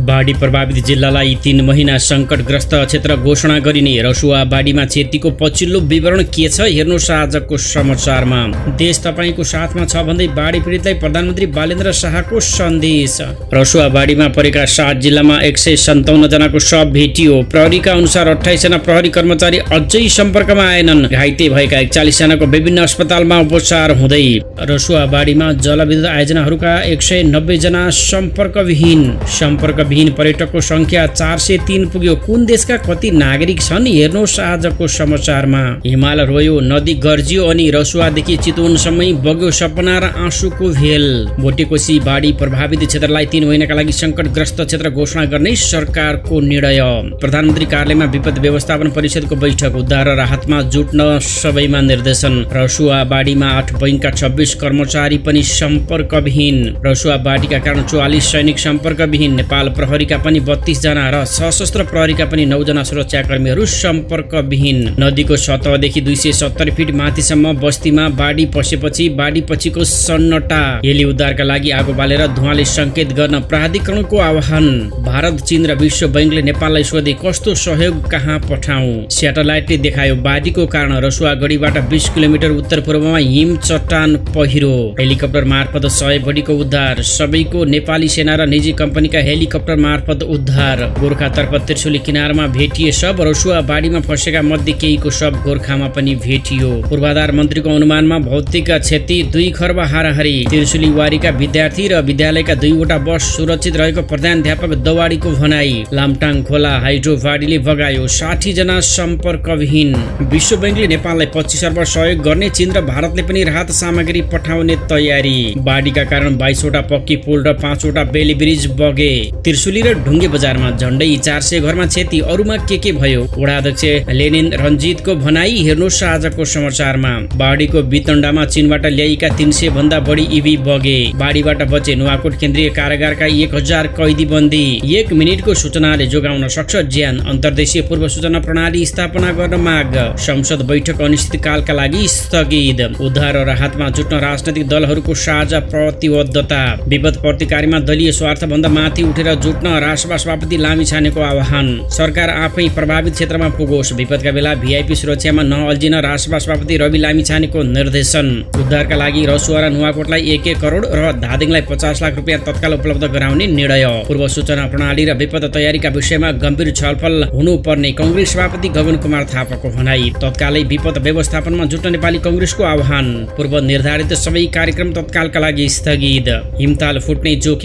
बाढी प्रभावित जिल्लालाई 3 महिना सङ्कटग्रस्त क्षेत्र घोषणा गरिने। रसुवा बाढीमा क्षतिको पछिल्लो विवरण के छ, हेर्नुहोस् आजको समाचारमा। देश तपाईको साथमा छ भन्दै बाढी पीडितलाई प्रधानमन्त्री बालेन्द्र शाहको सन्देश। रसुवा बाढीमा परेका 7 जिल्लामा 157 जनाको शव भेटियो। प्रहरीका अनुसार 28 जना प्रहरी कर्मचारी अझै सम्पर्कमा आएनन्। घाइते भएका 41 जनाको विभिन्न अस्पतालमा उपचार हुँदै। रसुवा बाढीमा जलविद्युत आयोजनाहरूका 190 जना सम्पर्कविहीन पर्यटकको संख्या 403 पुग्यो। कुन देशका कति नागरिक छन्, हेर्नुहोस् आजको समाचारमा। हिमाल रोयो, नदी गर्जियो अनि रसुवादेखि चितवनसम्मै बग्यो सपना र आँसुको भेल। भोटेकोशी बाढी प्रभावित क्षेत्रलाई 3 महिनाका लागि सङ्कटग्रस्त क्षेत्र घोषणा गर्ने सरकारको निर्णय। प्रधानमन्त्री कार्यालयमा विपद व्यवस्थापन परिषदको बैठक। उद्धार र राहतमा जुट्न सबैमा निर्देशन। रसुवा बाढीमा 8 बैंकका 26 कर्मचारी पनि सम्पर्कविहीन। रसुवा बाढीका कारण 44 सैनिक सम्पर्कविहीन। नेपाल प्रहरीका पनि 32 जना र सशस्त्र प्रहरीका पनि 9 जना सुरक्षाकर्मीहरू सम्पर्कविहीन। नदीको सतहदेखि 270 फिट माथिसम्म बस्तीमा बाढी पसेपछि बाढीपछिको सन्नटा। हेली उद्धारका लागि आगो बालेर धुवाले संकेत गर्न प्राधिकरणको आह्वान। भारत, चीन र विश्व बैंकले नेपाललाई सोधे कस्तो सहयोग कहाँ पठाउँ। स्याटेलाइटले देखायो बाढीको कारण रसुवा गढीबाट 20 किलोमिटर उत्तर पूर्वमा हिम चट्टान पहिरो। हेलिकप्टर मार्फत 100 बढीको उद्धार। सबैको नेपाली सेना र निजी कम्पनीका हेलिकप्टर मार्फत उद्धार। गोर्खातर्फ त्रिशुली किनारमा भेटिए शव। रसुवा बाढीमा फँसेका मध्ये केहीको शव गोर्खामा पनि भेटियो। पूर्वाधार मन्त्रीको अनुमानमा भौतिक क्षति 2 खर्ब हाराहारी। त्रिशुली वारीका विद्यार्थी र विद्यालयका 2वटा बस सुरक्षित रहेको प्रधानाध्यापक दवाडीको भनाई। लामटाङ खोला हाइड्रो बाढीले बगायो, 60 जना सम्पर्कविहीन। विश्व बैंकले नेपाललाई 25 अर्ब सहयोग गर्ने। चीन र भारतले पनि राहत सामग्री पठाउने तयारी। बाढीका कारण 22वटा पक्की पुल र 5वटा बेली ब्रिज बगे। त्रिशुली र ढुङ्गे बजारमा झण्डै 400 घरमा क्षति। अरूमा के भयो, वडा अध्यक्ष लेनिन रञ्जितको भनाई। हेर्नुहोस् आजको समाचारमा। बाढीको वितण्डामा चीनबाट ल्याएका 300 भन्दा बढी इभी बगे। बाढीबाट बचे नुवाकोट केन्द्रीय कारागारका 1000 कैदी बन्दी। 1 मिनेटको सूचनाले जोगाउन सक्छ ज्यान। अन्तर्देशीय पूर्व सूचना प्रणाली स्थापना गर्न माग। संसद बैठक अनिश्चितकालका लागि स्थगित। उद्धार र राहतमा जुट्न राजनैतिक दलहरूको साझा प्रतिबद्धता। विपद प्रतिकारीमा दलीय स्वार्थ भन्दा माथि उठेर जुट्न रासपा सभापति लामिछानेको आह्वान। सरकार आफै प्रभावित क्षेत्रमा पुगोस्। विपदका बेला भिआइपी सुरक्षामा नअल्झिन रासपा सभापति रवि लामिछानेको निर्देशन। उद्धारका लागि रसुवा र नुवाकोटलाई 1-1 करोड र धादिङलाई 50 लाख रुपियाँ तत्काल उपलब्ध गराउने निर्णय। पूर्व सूचना प्रणाली र विपद तयारीका विषयमा गम्भीर छलफल हुनुपर्ने कांग्रेस सभापति गगन कुमार थापाको भनाई। तत्कालै विपद व्यवस्थापनमा जुट्न नेपाली कांग्रेसको आह्वान। पूर्व निर्धारित सबै कार्यक्रम तत्कालका लागि स्थगित। हिमताल फुट्ने जोखिम